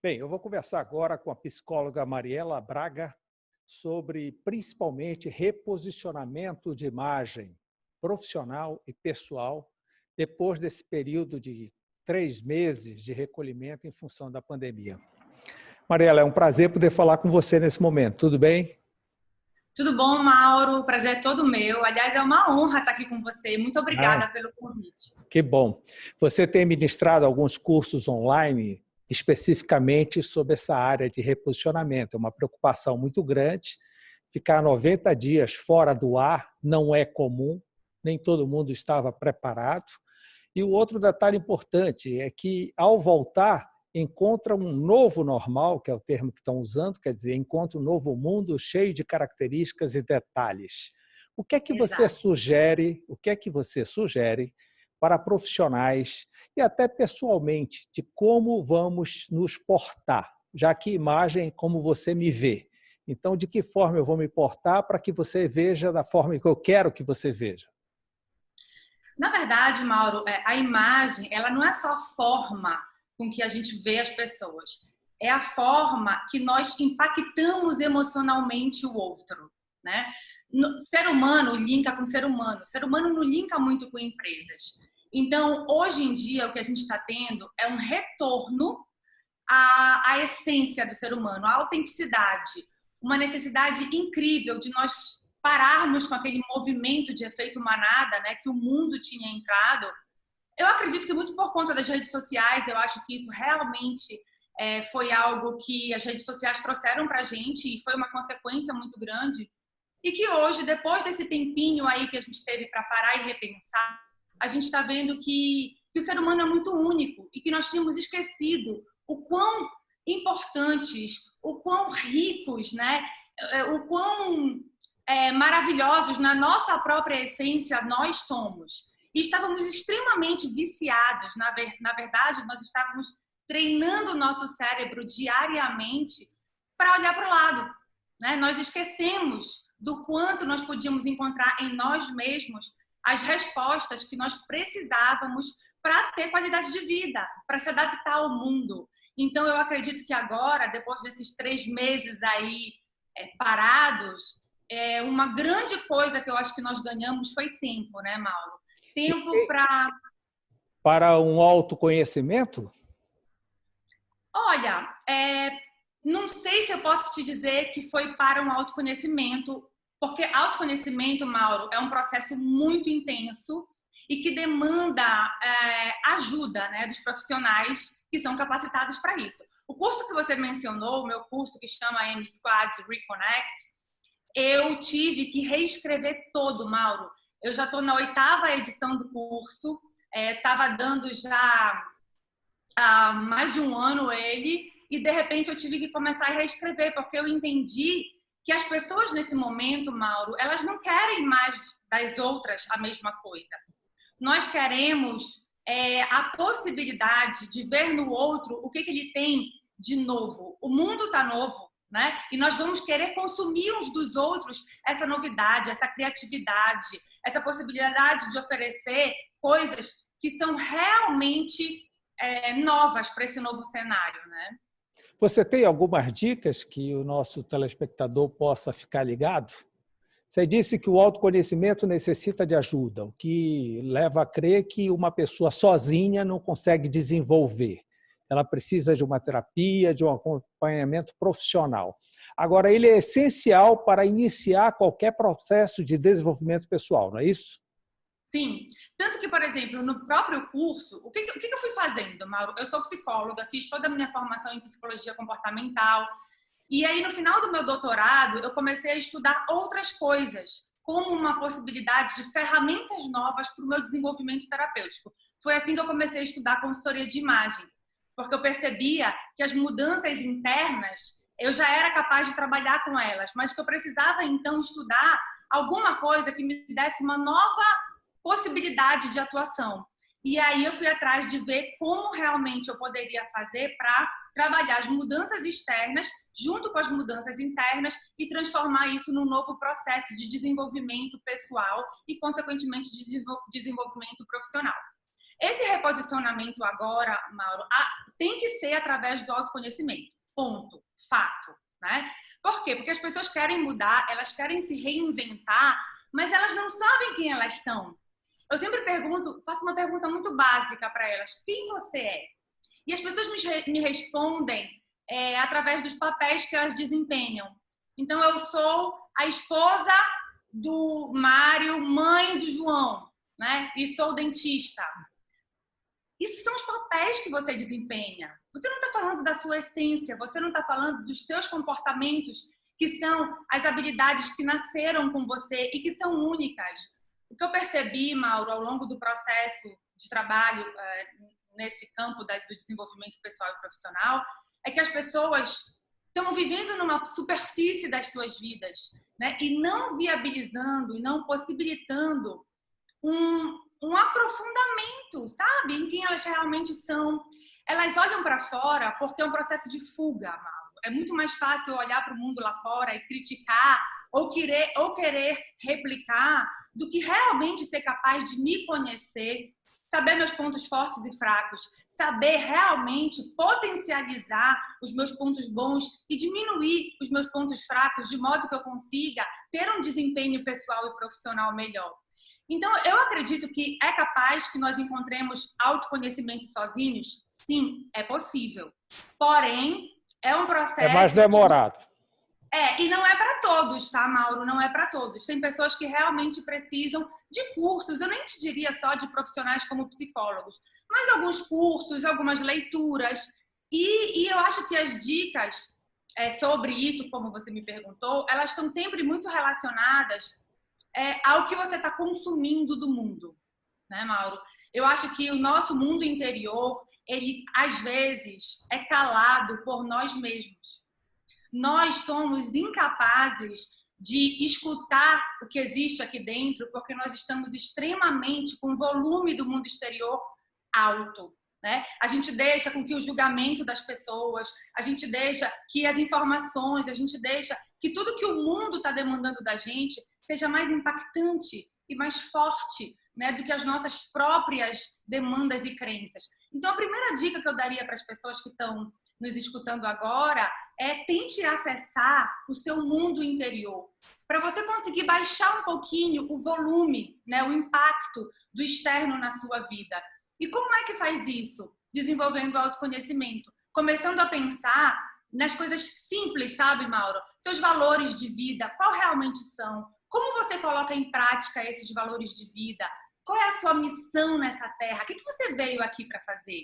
Bem, eu vou conversar agora com a psicóloga Mariela Braga sobre, principalmente, reposicionamento de imagem profissional e pessoal depois desse período de 3 meses de recolhimento em função da pandemia. Mariela, é um prazer poder falar com você nesse momento. Tudo bem? Tudo bom, Mauro? O prazer é todo meu. Aliás, é uma honra estar aqui com você. Muito obrigada pelo convite. Que bom. Você tem ministrado alguns cursos online especificamente sobre essa área de reposicionamento. É uma preocupação muito grande. Ficar 90 dias fora do ar não é comum, nem todo mundo estava preparado. E o outro detalhe importante é que, ao voltar, encontra um novo normal, que é o termo que estão usando, quer dizer, encontra um novo mundo cheio de características e detalhes. O que é que você sugere, para profissionais e até pessoalmente de como vamos nos portar, já que imagem é como você me vê. Então, de que forma eu vou me portar para que você veja da forma que eu quero que você veja? Na verdade, Mauro, a imagem, ela não é só a forma com que a gente vê as pessoas. É a forma que nós impactamos emocionalmente o outro, né? Ser humano linka com ser humano. Ser humano não linka muito com empresas. Então, hoje em dia, o que a gente está tendo é um retorno à essência do ser humano, à autenticidade. Uma necessidade incrível de nós pararmos com aquele movimento de efeito manada, né, que o mundo tinha entrado. Eu acredito que muito por conta das redes sociais, eu acho que isso realmente foi algo que as redes sociais trouxeram para a gente e foi uma consequência muito grande. E que hoje, depois desse tempinho aí que a gente teve para parar e repensar, a gente está vendo que o ser humano é muito único e que nós tínhamos esquecido o quão importantes, o quão ricos, né, o quão maravilhosos na nossa própria essência nós somos. E estávamos extremamente viciados. Na verdade, nós estávamos treinando o nosso cérebro diariamente para olhar para o lado, né? Nós esquecemos do quanto nós podíamos encontrar em nós mesmos as respostas que nós precisávamos para ter qualidade de vida, para se adaptar ao mundo. Então, eu acredito que agora, depois desses 3 meses aí parados, uma grande coisa que eu acho que nós ganhamos foi tempo, né, Mauro? Tempo para... Para um autoconhecimento? Olha, não sei se eu posso te dizer que foi para um autoconhecimento, porque autoconhecimento, Mauro, é um processo muito intenso e que demanda ajuda, né, dos profissionais que são capacitados para isso. O curso que você mencionou, o meu curso que chama M-Squad Reconnect, eu tive que reescrever todo, Mauro. Eu já estou na 8ª edição do curso, estava dando já há mais de um ano ele, e de repente eu tive que começar a reescrever, porque eu entendi que as pessoas nesse momento, Mauro, elas não querem mais das outras a mesma coisa. Nós queremos a possibilidade de ver no outro o que ele tem de novo. O mundo está novo, né? E nós vamos querer consumir uns dos outros essa novidade, essa criatividade, essa possibilidade de oferecer coisas que são realmente novas para esse novo cenário, né? Você tem algumas dicas que o nosso telespectador possa ficar ligado? Você disse que o autoconhecimento necessita de ajuda, o que leva a crer que uma pessoa sozinha não consegue desenvolver. Ela precisa de uma terapia, de um acompanhamento profissional. Agora, ele é essencial para iniciar qualquer processo de desenvolvimento pessoal, não é isso? Sim. Tanto que, por exemplo, no próprio curso, o que eu fui fazendo, Mauro? Eu sou psicóloga, fiz toda a minha formação em psicologia comportamental. E aí, no final do meu doutorado, eu comecei a estudar outras coisas, como uma possibilidade de ferramentas novas para o meu desenvolvimento terapêutico. Foi assim que eu comecei a estudar consultoria de imagem, porque eu percebia que as mudanças internas, eu já era capaz de trabalhar com elas, mas que eu precisava, então, estudar alguma coisa que me desse uma nova possibilidade de atuação. E aí eu fui atrás de ver como realmente eu poderia fazer para trabalhar as mudanças externas junto com as mudanças internas e transformar isso num novo processo de desenvolvimento pessoal e, consequentemente, de desenvolvimento profissional. Esse reposicionamento agora, Mauro, tem que ser através do autoconhecimento. Ponto. Fato. Né? Por quê? Porque as pessoas querem mudar, elas querem se reinventar, mas elas não sabem quem elas são. Eu sempre faço uma pergunta muito básica para elas: quem você é? E as pessoas me respondem através dos papéis que elas desempenham. Então, eu sou a esposa do Mário, mãe do João, né? E sou dentista. Isso são os papéis que você desempenha. Você não está falando da sua essência, você não está falando dos seus comportamentos, que são as habilidades que nasceram com você e que são únicas. O que eu percebi, Mauro, ao longo do processo de trabalho nesse campo do desenvolvimento pessoal e profissional, é que as pessoas estão vivendo numa superfície das suas vidas, né? E não viabilizando e não possibilitando um aprofundamento, sabe? Em quem elas realmente são. Elas olham para fora porque é um processo de fuga, Mauro. É muito mais fácil olhar para o mundo lá fora e criticar ou querer replicar do que realmente ser capaz de me conhecer, saber meus pontos fortes e fracos, saber realmente potencializar os meus pontos bons e diminuir os meus pontos fracos de modo que eu consiga ter um desempenho pessoal e profissional melhor. Então, eu acredito que é capaz que nós encontremos autoconhecimento sozinhos? Sim, é possível. Porém, é um processo... É mais demorado. E não é para todos, tá, Mauro? Não é para todos. Tem pessoas que realmente precisam de cursos. Eu nem te diria só de profissionais como psicólogos, mas alguns cursos, algumas leituras. E eu acho que as dicas sobre isso, como você me perguntou, elas estão sempre muito relacionadas ao que você está consumindo do mundo, né, Mauro? Eu acho que o nosso mundo interior, ele às vezes é calado por nós mesmos. Nós somos incapazes de escutar o que existe aqui dentro porque nós estamos extremamente com o volume do mundo exterior alto, né? A gente deixa com que o julgamento das pessoas, a gente deixa que as informações, a gente deixa que tudo que o mundo está demandando da gente seja mais impactante e mais forte, né, do que as nossas próprias demandas e crenças. Então, a primeira dica que eu daria para as pessoas que estão nos escutando agora tente acessar o seu mundo interior, para você conseguir baixar um pouquinho o volume, né, o impacto do externo na sua vida. E como é que faz isso? Desenvolvendo o autoconhecimento, começando a pensar nas coisas simples, sabe, Mauro? Seus valores de vida, qual realmente são? Como você coloca em prática esses valores de vida? Qual é a sua missão nessa terra? O que você veio aqui para fazer?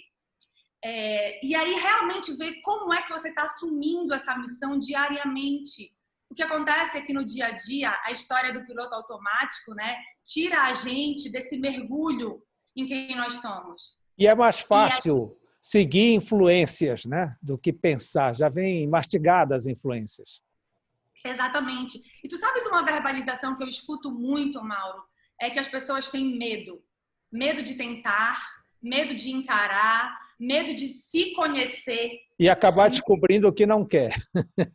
E aí realmente ver como é que você está assumindo essa missão diariamente. O que acontece é que no dia a dia, a história do piloto automático, né, tira a gente desse mergulho em quem nós somos. E é mais fácil seguir influências, né, do que pensar. Já vem mastigadas as influências. Exatamente. E tu sabes uma verbalização que eu escuto muito, Mauro? É que as pessoas têm medo. Medo de tentar, medo de encarar, medo de se conhecer. E acabar descobrindo o que não quer.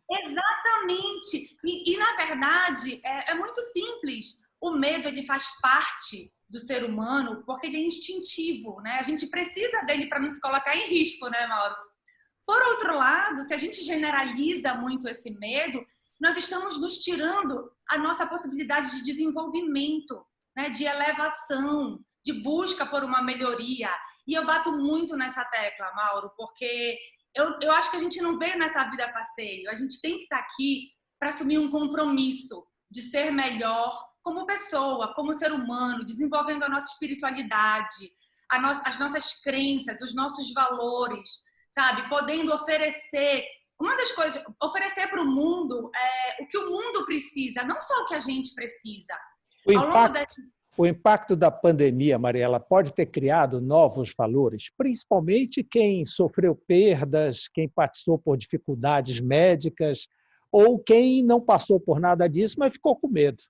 Exatamente. E na verdade, é muito simples. O medo, ele faz parte do ser humano porque ele é instintivo, né? A gente precisa dele para não se colocar em risco, né, Mauro? Por outro lado, se a gente generaliza muito esse medo, nós estamos nos tirando a nossa possibilidade de desenvolvimento, né? De elevação, de busca por uma melhoria. E eu bato muito nessa tecla, Mauro, porque eu acho que a gente não veio nessa vida a passeio. A gente tem que estar aqui para assumir um compromisso de ser melhor como pessoa, como ser humano, desenvolvendo a nossa espiritualidade, as nossas crenças, os nossos valores, sabe? Podendo oferecer, uma das coisas, oferecer para o mundo o que o mundo precisa, não só o que a gente precisa. O impacto da pandemia, Mariela, pode ter criado novos valores, principalmente quem sofreu perdas, quem passou por dificuldades médicas ou quem não passou por nada disso, mas ficou com medo.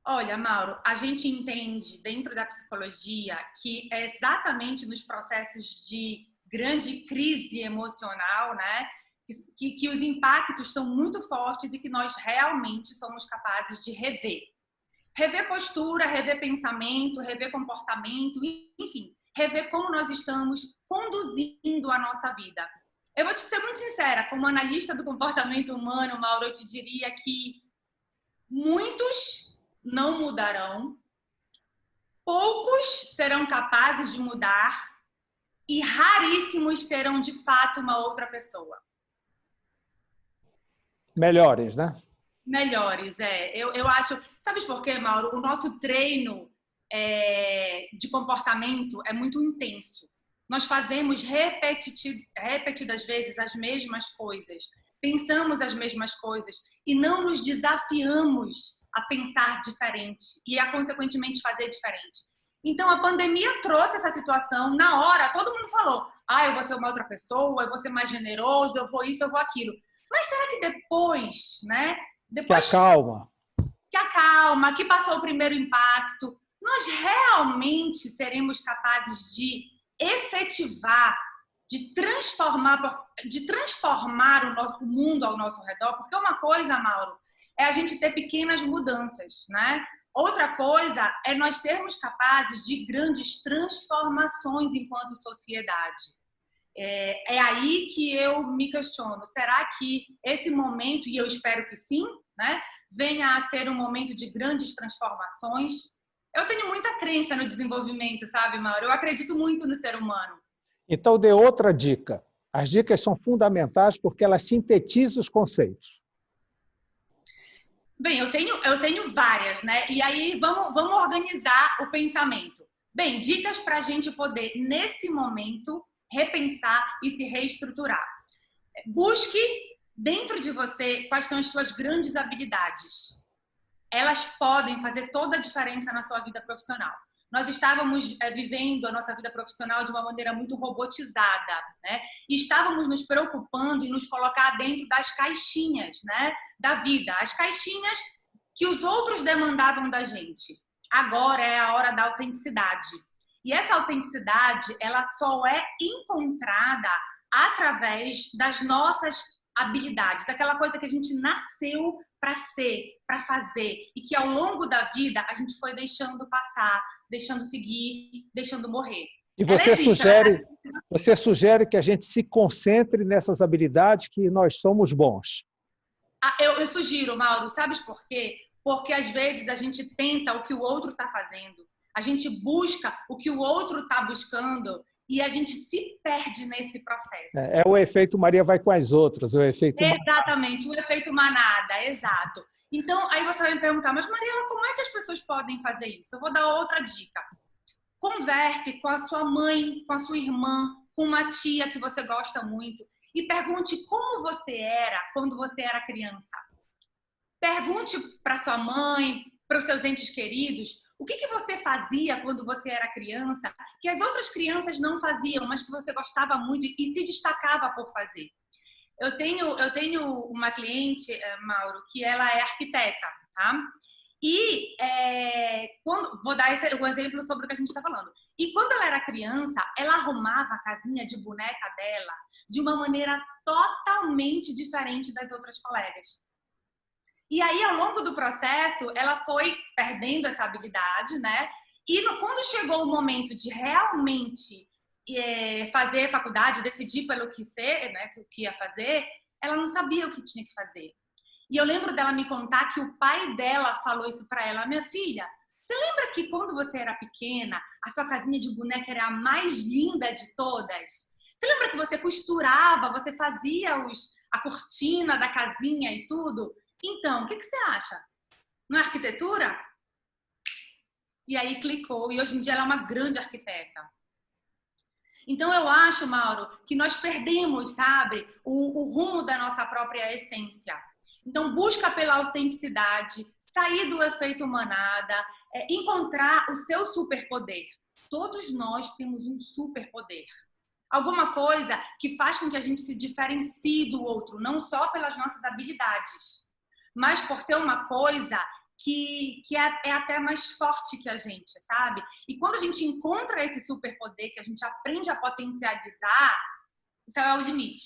Olha, Mauro, a gente entende dentro da psicologia que é exatamente nos processos de grande crise emocional, né, que os impactos são muito fortes e que nós realmente somos capazes de rever. Rever postura, rever pensamento, rever comportamento, enfim, rever como nós estamos conduzindo a nossa vida. Eu vou te ser muito sincera, como analista do comportamento humano, Mauro, eu te diria que muitos não mudarão, poucos serão capazes de mudar e raríssimos serão, de fato, uma outra pessoa. Melhores, né? Melhores, eu acho... Sabe por quê, Mauro? O nosso treino de comportamento é muito intenso. Nós fazemos repetidas vezes as mesmas coisas, pensamos as mesmas coisas e não nos desafiamos a pensar diferente e a, consequentemente, fazer diferente. Então, a pandemia trouxe essa situação na hora. Todo mundo falou, eu vou ser uma outra pessoa, eu vou ser mais generoso, eu vou isso, eu vou aquilo. Mas será que depois, né? Depois que acalma, que passou o primeiro impacto, nós realmente seremos capazes de efetivar, de transformar o nosso mundo ao nosso redor? Porque uma coisa, Mauro, é a gente ter pequenas mudanças, né? Outra coisa é nós sermos capazes de grandes transformações enquanto sociedade. É aí que eu me questiono, será que esse momento, e eu espero que sim, né, venha a ser um momento de grandes transformações? Eu tenho muita crença no desenvolvimento, sabe, Mauro? Eu acredito muito no ser humano. Então, dê outra dica. As dicas são fundamentais porque elas sintetizam os conceitos. Bem, eu tenho várias, né? E aí vamos organizar o pensamento. Bem, dicas para a gente poder, nesse momento, repensar e se reestruturar. Busque dentro de você quais são as suas grandes habilidades. Elas podem fazer toda a diferença na sua vida profissional. Nós estávamos vivendo a nossa vida profissional de uma maneira muito robotizada, né? E estávamos nos preocupando em nos colocar dentro das caixinhas, né, da vida, as caixinhas que os outros demandavam da gente. Agora é a hora da autenticidade. E essa autenticidade, ela só é encontrada através das nossas habilidades, aquela coisa que a gente nasceu para ser, para fazer, e que ao longo da vida a gente foi deixando passar, deixando seguir, deixando morrer. E você sugere que a gente se concentre nessas habilidades que nós somos bons. Eu sugiro, Mauro, sabes por quê? Porque às vezes a gente tenta o que o outro está fazendo, a gente busca o que o outro está buscando e a gente se perde nesse processo. É o efeito Maria vai com as outras, o efeito Exatamente, o efeito manada, exato. Então, aí você vai me perguntar, mas Mariela, como é que as pessoas podem fazer isso? Eu vou dar outra dica. Converse com a sua mãe, com a sua irmã, com uma tia que você gosta muito e pergunte como você era quando você era criança. Pergunte para sua mãe, para os seus entes queridos, o que você fazia quando você era criança, que as outras crianças não faziam, mas que você gostava muito e se destacava por fazer. Eu tenho uma cliente, Mauro, que ela é arquiteta, tá? E vou dar um exemplo sobre o que a gente está falando. E quando ela era criança, ela arrumava a casinha de boneca dela de uma maneira totalmente diferente das outras colegas. E aí, ao longo do processo, ela foi perdendo essa habilidade, né? E quando chegou o momento de realmente fazer faculdade, decidir pelo que ser, né, o que ia fazer, ela não sabia o que tinha que fazer. E eu lembro dela me contar que o pai dela falou isso para ela: minha filha, você lembra que quando você era pequena, a sua casinha de boneca era a mais linda de todas? Você lembra que você costurava, você fazia a cortina da casinha e tudo? Então, o que você acha? Não é arquitetura? E aí clicou, e hoje em dia ela é uma grande arquiteta. Então, eu acho, Mauro, que nós perdemos, sabe, o rumo da nossa própria essência. Então, busca pela autenticidade, sair do efeito manada, encontrar o seu superpoder. Todos nós temos um superpoder. Alguma coisa que faz com que a gente se diferencie do outro, não só pelas nossas habilidades, mas por ser uma coisa que é até mais forte que a gente, sabe? E quando a gente encontra esse superpoder, que a gente aprende a potencializar, o céu é o limite.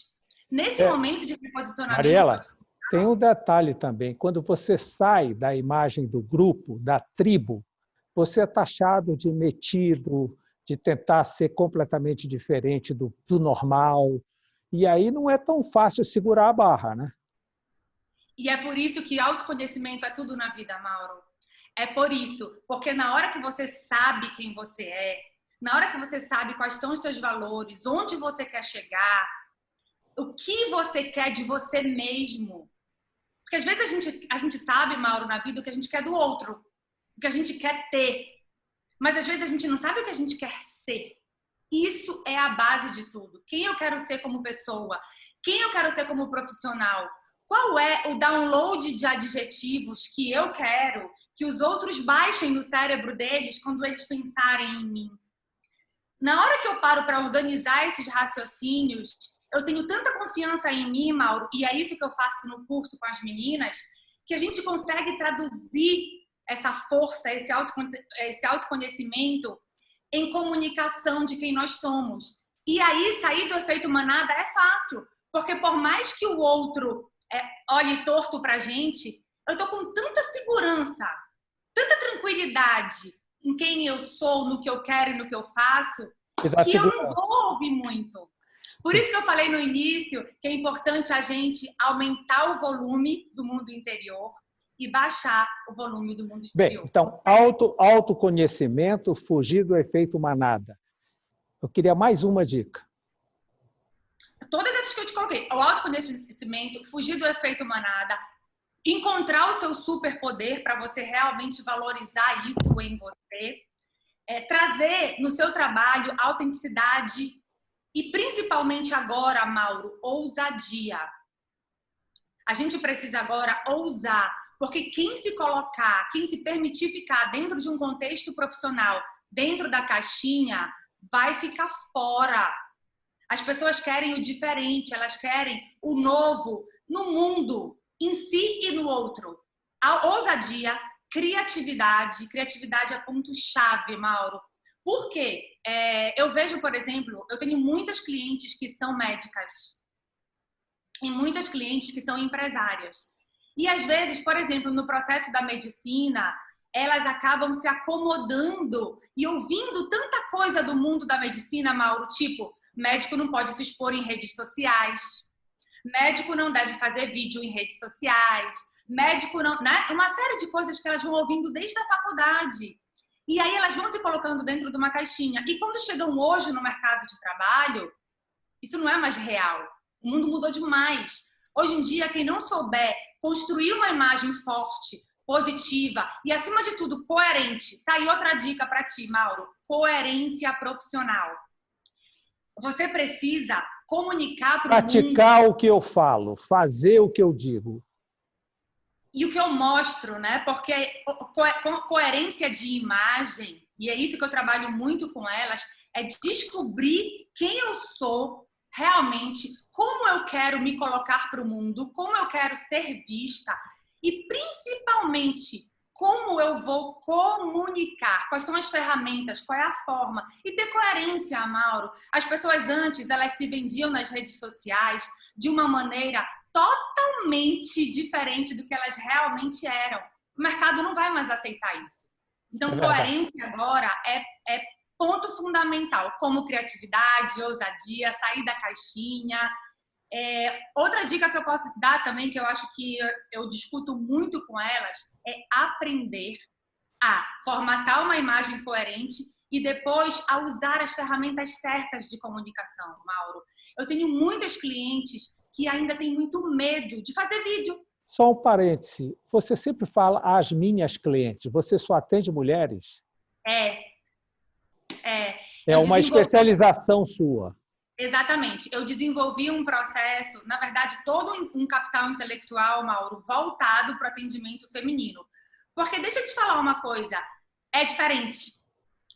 Nesse momento de reposicionamento... Mariela, Tem um detalhe também. Quando você sai da imagem do grupo, da tribo, você é taxado de metido, de tentar ser completamente diferente do normal. E aí não é tão fácil segurar a barra, né? E é por isso que autoconhecimento é tudo na vida, Mauro. É por isso, porque na hora que você sabe quem você é, na hora que você sabe quais são os seus valores, onde você quer chegar, o que você quer de você mesmo. Porque às vezes a gente sabe, Mauro, na vida o que a gente quer do outro, o que a gente quer ter. Mas às vezes a gente não sabe o que a gente quer ser. Isso é a base de tudo. Quem eu quero ser como pessoa? Quem eu quero ser como profissional? Qual é o download de adjetivos que eu quero que os outros baixem no cérebro deles quando eles pensarem em mim? Na hora que eu paro para organizar esses raciocínios, eu tenho tanta confiança em mim, Mauro, e é isso que eu faço no curso com as meninas, que a gente consegue traduzir essa força, esse autoconhecimento em comunicação de quem nós somos. E aí, sair do efeito manada é fácil, porque por mais que o outro olhe torto pra gente, eu tô com tanta segurança, tanta tranquilidade em quem eu sou, no que eu quero e no que eu faço, que eu não vou ouvir muito. Por isso que eu falei no início que é importante a gente aumentar o volume do mundo interior e baixar o volume do mundo exterior. Bem, então, autoconhecimento, fugir do efeito manada. Eu queria mais uma dica. Todas essas que eu te coloquei. O autoconhecimento, fugir do efeito manada, encontrar o seu superpoder para você realmente valorizar isso em você, trazer no seu trabalho autenticidade e principalmente agora, Mauro, ousadia. A gente precisa agora ousar, porque quem se colocar, quem se permitir ficar dentro de um contexto profissional, dentro da caixinha, vai ficar fora. As pessoas querem o diferente, elas querem o novo no mundo, em si e no outro. A ousadia, criatividade é ponto-chave, Mauro. Por quê? Eu vejo, por exemplo, eu tenho muitas clientes que são médicas e muitas clientes que são empresárias. E às vezes, por exemplo, no processo da medicina, elas acabam se acomodando e ouvindo tanta coisa do mundo da medicina, Mauro, tipo, médico não pode se expor em redes sociais, médico não deve fazer vídeo em redes sociais, médico não, né? Uma série de coisas que elas vão ouvindo desde a faculdade. E aí elas vão se colocando dentro de uma caixinha. E quando chegam hoje no mercado de trabalho, isso não é mais real. O mundo mudou demais. Hoje em dia, quem não souber construir uma imagem forte, positiva e, acima de tudo, coerente. Tá aí outra dica para ti, Mauro. Coerência profissional. Você precisa comunicar para o mundo. Praticar o que eu falo, fazer o que eu digo. E o que eu mostro, né? Porque coerência de imagem, e é isso que eu trabalho muito com elas, é descobrir quem eu sou realmente, como eu quero me colocar para o mundo, como eu quero ser vista e, principalmente, como eu vou comunicar, quais são as ferramentas, qual é a forma. E ter coerência, Mauro. As pessoas antes, elas se vendiam nas redes sociais de uma maneira totalmente diferente do que elas realmente eram. O mercado não vai mais aceitar isso. Então, coerência agora é ponto fundamental, como criatividade, ousadia, sair da caixinha. Outra dica que eu posso dar também, que eu acho que eu discuto muito com elas, é aprender a formatar uma imagem coerente e depois a usar as ferramentas certas de comunicação, Mauro. Eu tenho muitas clientes que ainda têm muito medo de fazer vídeo. Só um parêntese. Você sempre fala às minhas clientes. Você só atende mulheres? É uma especialização sua. Exatamente. Eu desenvolvi um processo, na verdade, todo um capital intelectual, Mauro, voltado para o atendimento feminino. Porque deixa eu te falar uma coisa, é diferente.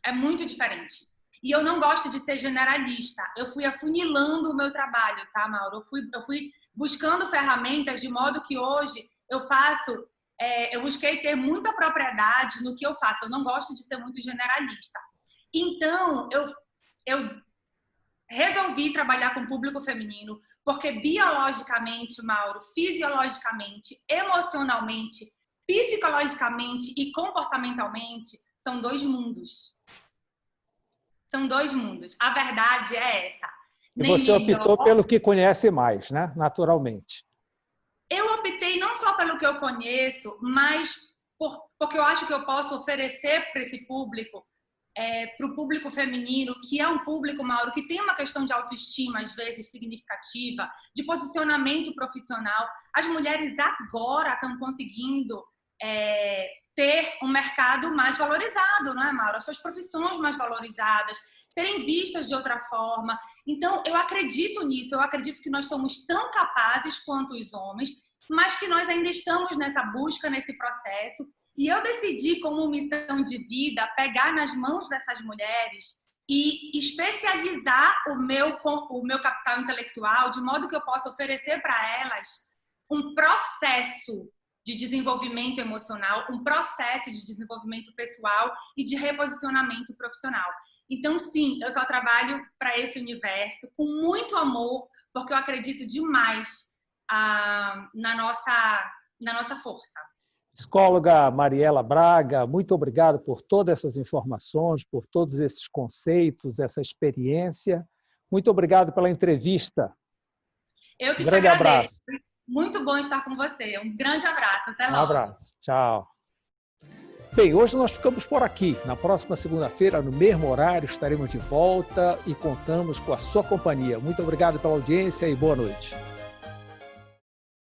É muito diferente. E eu não gosto de ser generalista. Eu fui afunilando o meu trabalho, tá, Mauro? Eu fui buscando ferramentas de modo que hoje eu faço... eu busquei ter muita propriedade no que eu faço. Eu não gosto de ser muito generalista. Então, eu resolvi trabalhar com o público feminino, porque biologicamente, Mauro, fisiologicamente, emocionalmente, psicologicamente e comportamentalmente, são 2 mundos. São 2 mundos. A verdade é essa. E você optou pelo que conhece mais, né? Naturalmente. Eu optei não só pelo que eu conheço, mas porque eu acho que eu posso oferecer para esse público, para o público feminino, que é um público, Mauro, que tem uma questão de autoestima, às vezes, significativa, de posicionamento profissional. As mulheres agora estão conseguindo ter um mercado mais valorizado, não é, Mauro? As suas profissões mais valorizadas, serem vistas de outra forma. Então, eu acredito nisso, eu acredito que nós somos tão capazes quanto os homens, mas que nós ainda estamos nessa busca, nesse processo. E eu decidi, como missão de vida, pegar nas mãos dessas mulheres e especializar o meu capital intelectual, de modo que eu possa oferecer para elas um processo de desenvolvimento emocional, um processo de desenvolvimento pessoal e de reposicionamento profissional. Então, sim, eu só trabalho para esse universo com muito amor, porque eu acredito demais na nossa força. Psicóloga Mariela Braga, muito obrigado por todas essas informações, por todos esses conceitos, essa experiência. Muito obrigado pela entrevista. Eu que te grande agradeço. Abraço. Muito bom estar com você. Um grande abraço. Até logo. Um abraço. Tchau. Bem, hoje nós ficamos por aqui. Na próxima segunda-feira, no mesmo horário, estaremos de volta e contamos com a sua companhia. Muito obrigado pela audiência e boa noite.